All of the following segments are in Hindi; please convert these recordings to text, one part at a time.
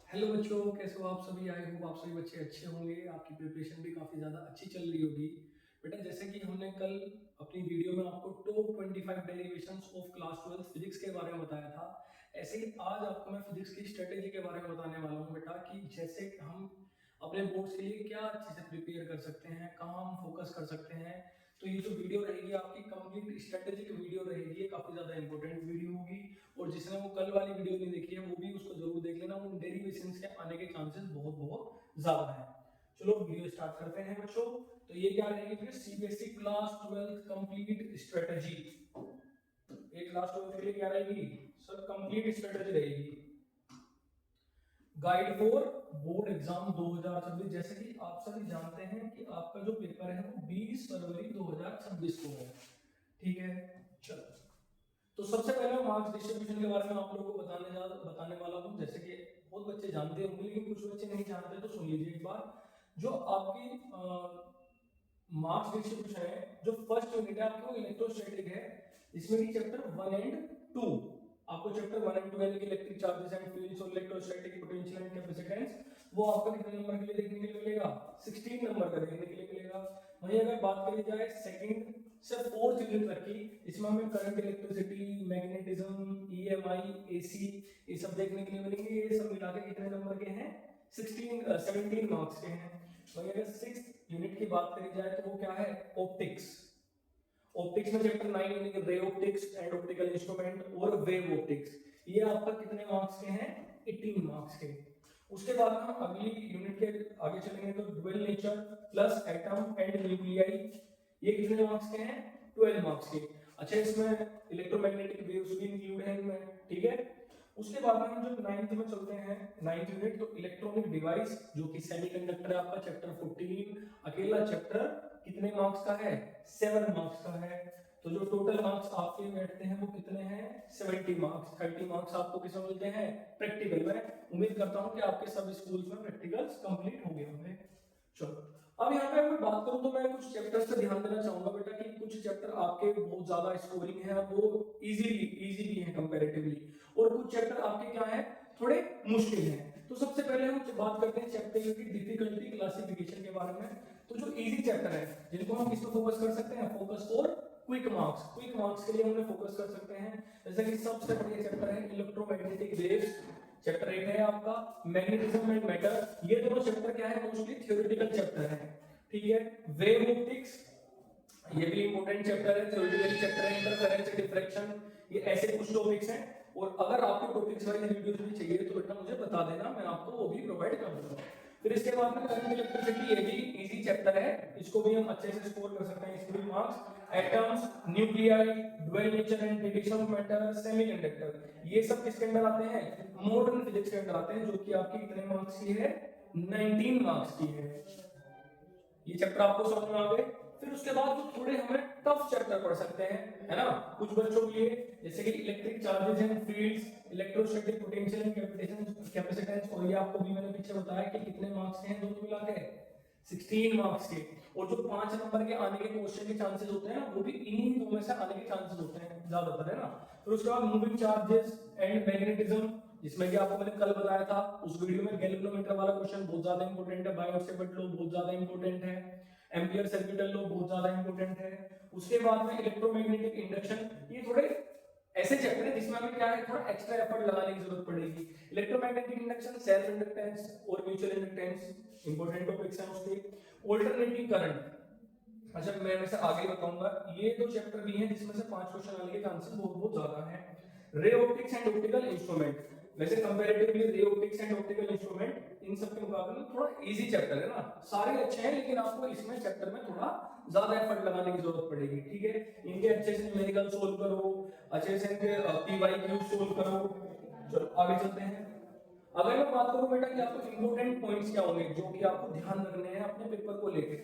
हेलो बच्चों, कैसे हो आप सभी। आई होप आप सभी बच्चे अच्छे होंगे। आपकी प्रिपरेशन भी काफ़ी ज़्यादा अच्छी चल रही होगी। बेटा, जैसे कि हमने कल अपनी वीडियो में आपको top 25 derivations of class 12 physics के बारे में बताया था, ऐसे ही आज आपको मैं फिजिक्स की स्ट्रेटेजी के बारे में बताने वाला हूँ बेटा, कि जैसे हम अपने बोर्ड्स के लिए क्या अच्छे से प्रिपेयर कर सकते हैं, कहाँ हम फोकस कर सकते हैं। तो ये जो वीडियो रहेगी आपकी कंप्लीट स्ट्रेटेजिक वीडियो रहेगी, काफ़ी ज़्यादा इंपॉर्टेंट वीडियो होगी। और जिसने वो कल वाली वीडियो नहीं देखी है वो भी उसको जरूर देख लेना, उन डेरिवेशंस के आने के चांसेस बहुत बहुत ज्यादा है। चलो वीडियो स्टार्ट करते हैं बच्चों। तो ये क्या रहेगी फिर, सीबीएसई क्लास 12 कंप्लीट स्ट्रेटेजी। एक क्लास 12 के लिए क्या रहेगी सर, कंप्लीट स्ट्रेटेजी रहेगी। Guide for board exam 2026। जैसे कि आप सभी जानते हैं कि आपका जो पेपर है वो 20 फरवरी 2026 को है। ठीक है, चलो। तो सबसे पहले मैं मार्क्स डिस्ट्रीब्यूशन के बारे में आप लोगों को बताने वाला हूँ। जैसे कि बहुत बच्चे जानते होंगे लेकिन कुछ बच्चे नहीं जानते, तो सुन लीजिए एक बार। जो आपकी मार्क्स डिस्ट्रीब्यूशन है, जो फर्स्ट यूनिट है आपकी वो इलेक्ट्रोस्टैटिक है। इसमें की चैप्टर 1 एंड 2, आपको चैप्टर 1 एंड 2 यानी कि इलेक्ट्रिक चार्जेस एंड फील्ड्स और इलेक्ट्रोस्टैटिक पोटेंशियल एंड कैपेसिटेंस, वो आपको कितने नंबर के लिए देखने के लिए मिलेगा, 16 नंबर का देखने के लिए मिलेगा। वहीं अगर बात करी जाए सेकंड से फोर्थ यूनिट तक की, इसमें हमें current, electricity, magnetism, EMI, AC, ये सब देखने के लिए मिलेंगे। ये सब मिला के कितने नंबर के हैं, 17 मार्क्स के हैं। वहीं अगर सिक्स यूनिट की बात करी जाए तो वो क्या है, ऑप्टिक्स। ऑप्टिक्स में चैप्टर 9 यानी कि रे ऑप्टिक्स एंड ऑप्टिकल इंस्ट्रूमेंट और वेव ऑप्टिक्स, ये आपका कितने मार्क्स के हैं, 18 मार्क्स के। उसके बाद हम अगली यूनिट के आगे चलेंगे तो dual nature plus atom and nuclei, ये कितने मार्क्स के हैं, 12 मार्क्स के। अच्छा, इसमें इलेक्ट्रोमैग्नेटिक वेव्स भी इंक्लूड है इनमें, ठीक है। उसके बाद में हम जब 9th में चलते हैं, 9th यूनिट, तो इलेक्ट्रॉनिक डिवाइस जो कि सेमीकंडक्टर है आपका चैप्टर 14। अकेला चैप्टर कितने मार्क्स का है, 7 मार्क्स का है। तो जो टोटल मार्क्स आपके बैठते हैं वो कितने हैं, 70 मार्क्स। 30 मार्क्स आपको किसमें मिलते हैं, प्रैक्टिकल में। उम्मीद करता हूं कि आपके सब स्कूल्स में प्रैक्टिकल्स कंप्लीट हो गए होंगे। चलो, अब यहाँ पे अगर बात करूं तो मैं कुछ चैप्टर्स पे ध्यान देना चाहूंगा बेटा, कि कुछ चैप्टर आपके बहुत ज्यादा स्कोरिंग है, वो इजी भी है कंपैरेटिवली, और कुछ चैप्टर आपके क्या है, थोड़े मुश्किल हैं। तो सबसे पहले हम बात करते हैं चैप्टर की डिफिकल्टी क्लासिफिकेशन के बारे में। तो जो इजी चैप्टर है जिनको हम किस पे फोकस कर सकते हैं, focus for quick marks. Quick marks के लिए हमने फोकस कर सकते हैं, जैसे कि सबसे बढ़िया चैप्टर है इलेक्ट्रोमैग्नेटिक वेव्स, चैप्टर 8 है आपका। मैग्नेटिज्म एंड मैटर, ये दोनों चैप्टर क्या है, मोस्टली थ्योरेटिकल चैप्टर है, ठीक है। वेव ऑप्टिक्स, ये भी इंपॉर्टेंट चैप्टर है, थ्योरेटिकल चैप्टर है। इंटरफेरेंस, डिफ्रैक्शन, ये ऐसे कुछ टॉपिक्स हैं। और अगर आपको टॉपिक्स वाइज वीडियोस भी चाहिए तो बेटा मुझे बता देना, मैं आपको वो भी प्रोवाइड कर दूंगा। फिर इसके बाद में करंट, इलेक्ट्रिसिटी, ये भी इजी चैप्टर है, इसको भी हम अच्छे से स्कोर कर सकते हैं, इसके भी marks. Atoms, nuclei, dual nature and prediction of matter, semiconductor, ये सब किसके अंदर आते हैं, मॉडर्न फिजिक्स के अंदर आते हैं, जो कि आपकी कितने मार्क्स की है, 19 मार्क्स की है। ये चैप्टर आपको समझ में आ गए। फिर उसके बाद जो थोड़े हमें टफ चैप्टर पढ़ सकते हैं, है ना, कुछ बच्चों के लिए, जैसे कि electric charges and fields, electrostatic potential and capacitance, और ये आपको भी मैंने पीछे बताया कि कितने मार्क्स के हैं दोनों मिला के, 16 मार्क्स के। और जो 5 नंबर के आने के क्वेश्चन के चांसेस होते हैं ना, वो भी इन्हीं दो में से आने के चांसेस होते हैं ज्यादातर, है ना। फिर उसके बाद मूविंग चार्जेस एंड मैग्नेटिज्म, जिसमें कि आपको मैंने कल बताया था उस वीडियो में, गैल्वेनोमीटर वाला क्वेश्चन बहुत ज्यादा इंपॉर्टेंट है, बायोट-सेवर्ट लॉ बहुत ज्यादा इंपॉर्टेंट है, एम्पियर सर्किटल लॉ बहुत ज्यादा इंपॉर्टेंट है। उसके बाद में इलेक्ट्रोमैग्नेटिक इंडक्शन, ये थोड़े ऐसे चैप्टर है जिसमें हमें क्या है, थोड़ा एक्स्ट्रा एफर्ट लगाने की जरूरत पड़ेगी। इलेक्ट्रोमैग्नेटिक इंडक्शन, सेल्फ इंडक्टेंस और म्यूचुअल इंडक्टेंस इंपॉर्टेंट टॉपिक्स हैं उसके। ऑल्टरनेटिंग करंट, अच्छा मैं वैसे आगे बताऊंगा, ये दो चैप्टर भी हैं जिसमें से 5 क्वेश्चन आने के चांसेस बहुत बहुत ज्यादा हैं। Ray optics and optical instrument, वैसे comparatively ray optics and optical instrument इन सब के मुकाबले में थोड़ा इजी चैप्टर है ना, सारे अच्छे हैं लेकिन आपको इसमें चैप्टर में थोड़ा ज्यादा एफर्ट लगाने की जरूरत पड़ेगी, ठीक है। इनके अच्छे से न्यूमेरिकल सोल्व करो, अच्छे से इनके पीवाईक्यू सोल्व करो। चलो आगे चलते हैं। अगर मैं बात करूं बेटा कि आपको इंपॉर्टेंट पॉइंट्स क्या होंगे जो कि आपको ध्यान रखने हैं अपने पेपर को लेके,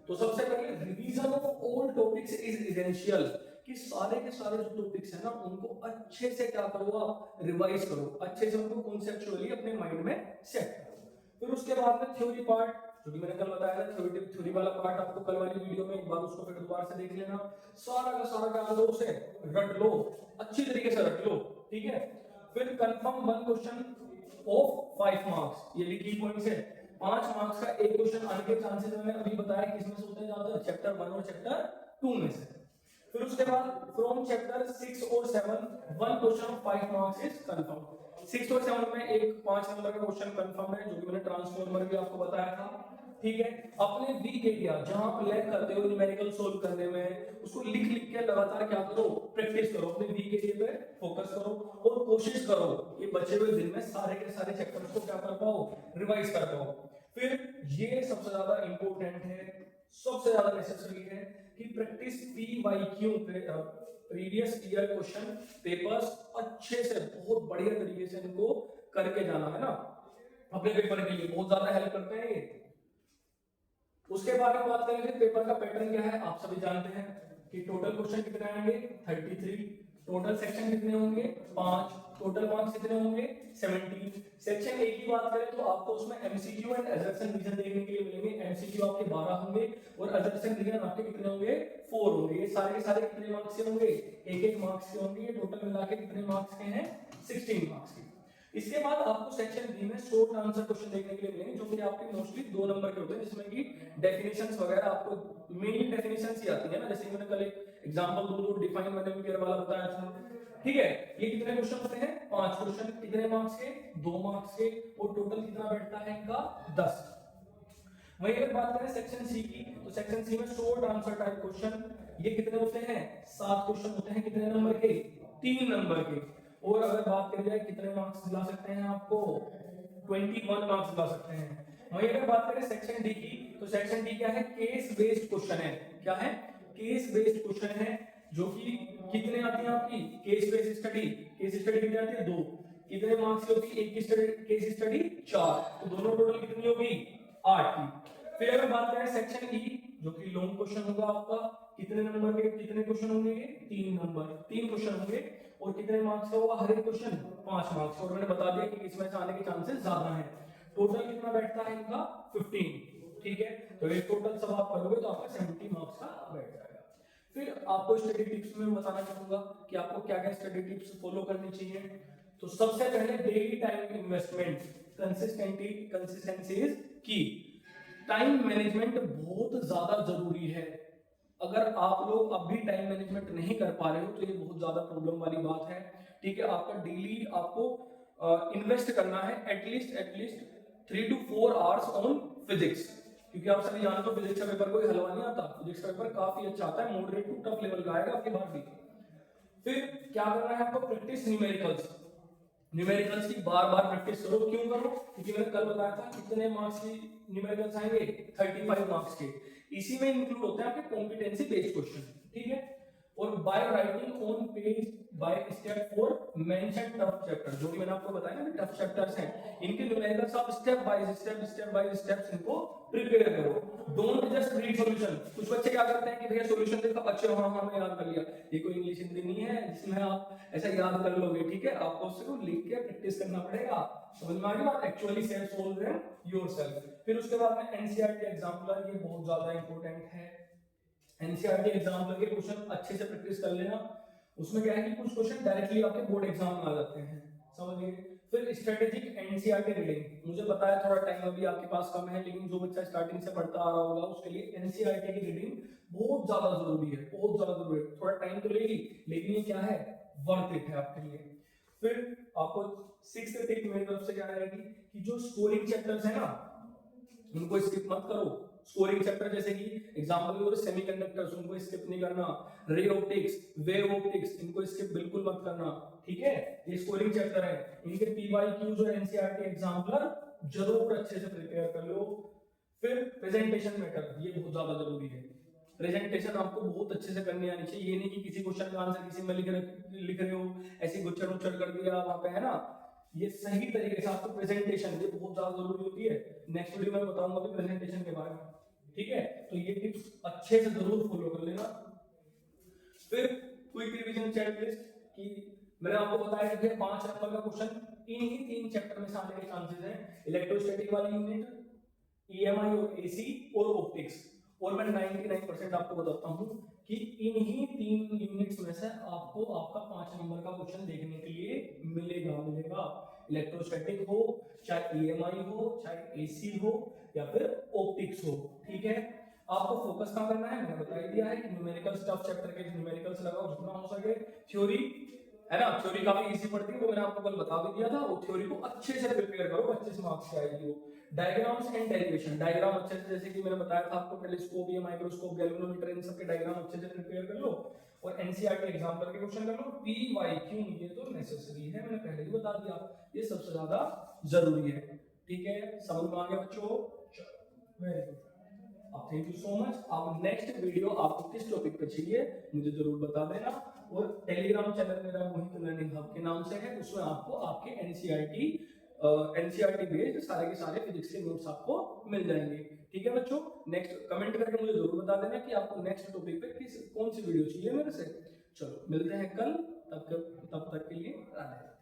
तो सबसे पहले revision of all topics is essential, कि सारे के सारे जो टॉपिक्स है ना उनको अच्छे से क्या करो, आप रिवाइज करो, अच्छे से उनको कॉन्सेप्चुअली अपने माइंड में सेट करो। फिर उसके बाद में थ्योरी पार्ट, जो कि मैंने कल बताया था, थ्योरी वाला पार्ट आपको कल वाली वीडियो में एक बार उसको फिर दोबारा से देख लेना। सारा का सारा क्या करो, उसे रट लो, अच्छी तरीके से रट लो, ठीक है। फिर confirm one question of 5 marks. ये लिखी पॉइंट्स है। 5 मार्क्स का एक क्वेश्चन आने के चांसेस मैंने अभी बताया किसमें से होते हैं ज्यादा, चैप्टर 1 और चैप्टर 2 में से। फिर उसके बाद फ्रॉम चैप्टर 6 और 7 one question of 5 marks is confirm. 6 और 7 में एक 5 नंबर का क्वेश्चन कंफर्म है, जो कि मैंने ट्रांसफॉर्मर भी आपको बताया था। ठीक है, अपने वीक एरिया जहां आप लैग करते हो न्यूमेरिकल सोल्व करने में, उसको लिख लिख के लगातार क्या करो, प्रैक्टिस करो, अपने वीक एरिया पे फोकस करो और कोशिश करो ये बचे हुए दिन में सारे के सारे चैप्टर्स को क्या कर पाओ, रिवाइज कर पाओ। फिर ये सबसे ज्यादा इंपॉर्टेंट है, सबसे ज्यादा नेसेसरी है कि practice PYQ previous year question papers अच्छे से बहुत बढ़िया तरीके से इनको करके जाना है ना, अपने पेपर के लिए बहुत ज्यादा हेल्प करते हैं ये। उसके बाद में बात करेंगे पेपर का पैटर्न क्या है। आप सभी जानते हैं कि टोटल क्वेश्चन कितने आएंगे 33, टोटल सेक्शन कितने होंगे 5, टोटल मार्क्स कितने होंगे 17। सेक्शन ए की बात करें तो आपको उसमें एमसीक्यू एंड असर्शन रीजन देखने के लिए मिलेंगे। एमसीक्यू आपके 12 होंगे और असर्शन रीजन आपके कितने होंगे 4 होंगे। ये सारे के सारे कितने मार्क्स के होंगे, एक एक मार्क्स के होंगे। ये टोटल मिला के कितने मार्क्स के हैं 16 मार्क्स के। इसके बाद आपको सेक्शन बी में शॉर्ट आंसर क्वेश्चन देखने के लिए मिलेंगे, जो कि आपके मोस्टली 2 नंबर के होते हैं, जिसमें कि डेफिनेशंस वगैरह आपको मेन डेफिनेशंस ही आती है ना। जैसे मैंने कल एक एग्जांपल दो डिफाइन मैंने पेयर वाला बताया था। ठीक है, ये कितने क्वेश्चन होते हैं 5 क्वेश्चन, कितने मार्क्स के 2 मार्क्स के, और टोटल कितना बैठता है इनका 10। वहीं अगर बात करें सेक्शन सी की, तो सेक्शन सी में शॉर्ट आंसर टाइप क्वेश्चन ये कितने होते हैं 7 क्वेश्चन होते हैं। कितने नंबर के 3 नंबर के। और अगर बात करी जाए कितने मार्क्स दिला सकते हैं आपको 21 मार्क्स दिला सकते हैं। वहीं अगर बात करें सेक्शन डी की, तो सेक्शन डी क्या है केस बेस्ड क्वेश्चन है। क्या है केस बेस्ड क्वेश्चन है, जो कि कितने आती है आपकी case based study. Case study कितनी आती है 2, कितने मार्क्स की होती है एक की स्टडी केस स्टडी 4, तो दोनों टोटल कितनी होगी 8 की। फिर अगर बात करें सेक्शन ई, जो कि लॉन्ग क्वेश्चन होगा आपका, कितने नंबर के कितने क्वेश्चन होंगे ये 3 नंबर 3 क्वेश्चन होंगे, और कितने मार्क्स का होगा हर एक क्वेश्चन 5 मार्क्स। और मैंने बता दिया कि इसमें से आने के चांसेस ज्यादा हैं। टोटल कितना बैठता है इनका 15। ठीक है, तो ये टोटल सब आप करोगे तो आपका 70 मार्क्स का बैठ जाएगा। फिर आपको स्टडी टिप्स में बताना चाहूंगा कि आपको क्या क्या स्टडी टिप्स फॉलो करनी चाहिए। तो सबसे पहले daily time investment, consistency is की। टाइम मैनेजमेंट बहुत ज्यादा जरूरी है। अगर आप लोग अब भी टाइम मैनेजमेंट नहीं कर पा रहे हो तो ये बहुत ज्यादा प्रॉब्लम वाली बात है। ठीक है, आपका डेली आपको इन्वेस्ट करना है at least 3 to 4 hours on physics, क्योंकि आप सभी जानते हो फिजिक्स का पेपर कोई हलवा नहीं आता। फिजिक्स का पेपर काफी अच्छा आता है, मॉडरेट टू टफ लेवल का आएगा आपकी बार भी। फिर क्या करना है आपको प्रैक्टिस न्यूमेरिकल्स की बार बार प्रैक्टिस करो। क्यों करो, क्योंकि मैंने कल बताया था कितने मार्क्स की न्यूमेरिकल्स आएंगे 35 मार्क्स के। इसी में इंक्लूड होते हैं आपके कॉम्पिटेंसी बेस्ड क्वेश्चन। ठीक है, और by writing on page by step for mention tough chapter, जो कि मैंने आपको बताया ना टफ चैप्टर्स हैं, इनके न्यूमेरिकल्स आप स्टेप बाय स्टेप इनको प्रिपेयर करो। Don't just read solution. कुछ बच्चे क्या करते हैं कि भैया सॉल्यूशन देखा अच्छा हाँ हाँ मैं याद कर लिया। ये कोई इंग्लिश हिंदी नहीं है जिसमें आप ऐसा याद कर लोगे। ठीक है, आपको उसको लिख के प्रैक्टिस करना पड़ेगा। समझ में आ गई बात, actually self solve them yourself. फिर उसके बाद में एनसीईआरटी एग्जाम्पलर, ये बहुत ज्यादा इंपॉर्टेंट है। एनसीईआरटी एग्जाम्पलर के क्वेश्चन अच्छे से प्रैक्टिस कर लेना। उसमें क्या है कि कुछ क्वेश्चन डायरेक्टली आपके बोर्ड एग्जाम में आ जाते हैं, समझ गए। फिर स्ट्रेटेजिक एनसीईआरटी रीडिंग, मुझे पता है थोड़ा टाइम अभी आपके पास कम है, लेकिन जो बच्चा स्टार्टिंग से पढ़ता आ रहा होगा उसके लिए एनसीईआरटी की रीडिंग बहुत ज्यादा जरूरी है, बहुत ज्यादा जरूरी है। थोड़ा टाइम तो लेगी, लेकिन ये क्या है वर्थ इट है आपके लिए। फिर आपको 6th टिप मेरी तरफ से क्या रहेगी कि जो स्कोरिंग चैप्टर्स है ना उनको स्किप मत करो। स्कोरिंग चैप्टर जैसे कि एग्जांपल के सेमीकंडक्टर्स, उनको स्किप नहीं करना। रे ऑप्टिक्स, वेव ऑप्टिक्स, इनको स्किप बिल्कुल मत करना। ठीक है, ये स्कोरिंग चैप्टर है, इनके पीवाईक्यूज और एनसीईआरटी एग्जाम्पलर जरूर अच्छे से प्रिपेयर कर लो। फिर प्रेजेंटेशन मैटर, ये बहुत ज्यादा जरूरी है। प्रेजेंटेशन आपको बहुत अच्छे से करनी आनी चाहिए। ये नहीं कि किसी क्वेश्चन का आंसर किसी में लिख रहे हो ऐसे गुच्छर उच्छर कर दिया वहां पे, है ना। ये सही तरीके से आपको प्रेजेंटेशन ये बहुत ज्यादा जरूरी होती है। नेक्स्ट वीडियो में बताऊंगा कि प्रेजेंटेशन के बारे में। ठीक है, तो ये टिप्स अच्छे से जरूर फॉलो कर लेना। फिर क्विक रिवीजन चेकलिस्ट की मैंने आपको बताया कि 5 नंबर का क्वेश्चन इन्हीं 3 चैप्टर में से आने के चांसेस हैं। इलेक्ट्रोस्टैटिक वाली यूनिट, ईएमआई और एसी और ऑप्टिक्स। और मैं 99% आपको बताता हूं कि इन्हीं 3 यूनिट्स में से आपको आपका 5 नंबर का क्वेश्चन देखने के लिए मिलेगा। इलेक्ट्रोस्टैटिक हो, चाहे ईएमआई हो, चाहे एसी हो या फिर ऑप्टिक्स हो। ठीक है, आपको फोकस कहाँ करना है, मैंने बता ही दिया है कि न्यूमेरिकल स्टफ चैप्टर के न्यूमेरिकल्स लगाओ जितना हो सके। थ्योरी है ना, थ्योरी काफी इजी पड़ती है, वो मैंने आपको कल बता भी दिया था। वो थ्योरी को अच्छे से प्रिपेयर करो, 25 मार्क्स की आएगी वो। डायग्राम्स एंड डेरिवेशन, डायग्राम अच्छे से, जैसे कि मैंने बताया था आपको, टेलीस्कोप या माइक्रोस्कोप, गैल्वेनोमीटर, इन सब के डायग्राम अच्छे से प्रिपेयर कर लो और एनसीईआरटी एग्जाम करके क्वेश्चन कर लो। पी वाई क्यू ये तो नेसेसरी है, मैंने पहले ही बता दिया, ये सबसे ज्यादा जरूरी है। ठीक है, समझ में आ गया बच्चों? वेरी गुड, अब थैंक यू सो मच। अब नेक्स्ट वीडियो आपको किस टॉपिक पे चाहिए मुझे जरूर बता देना, और टेलीग्राम चैनल मेरा मोहित लर्निंग हब के नाम से है, उसमें आपको आपके एनसीईआरटी बेस्ड सारे के सारे फिजिक्स के नोट्स आपको मिल जाएंगे। ठीक है बच्चों, नेक्स्ट कमेंट करके मुझे जरूर बता देना कि आपको नेक्स्ट टॉपिक पे कौन सी वीडियो चाहिए मेरे से। चलो मिलते हैं कल, तब तक के लिए राधे।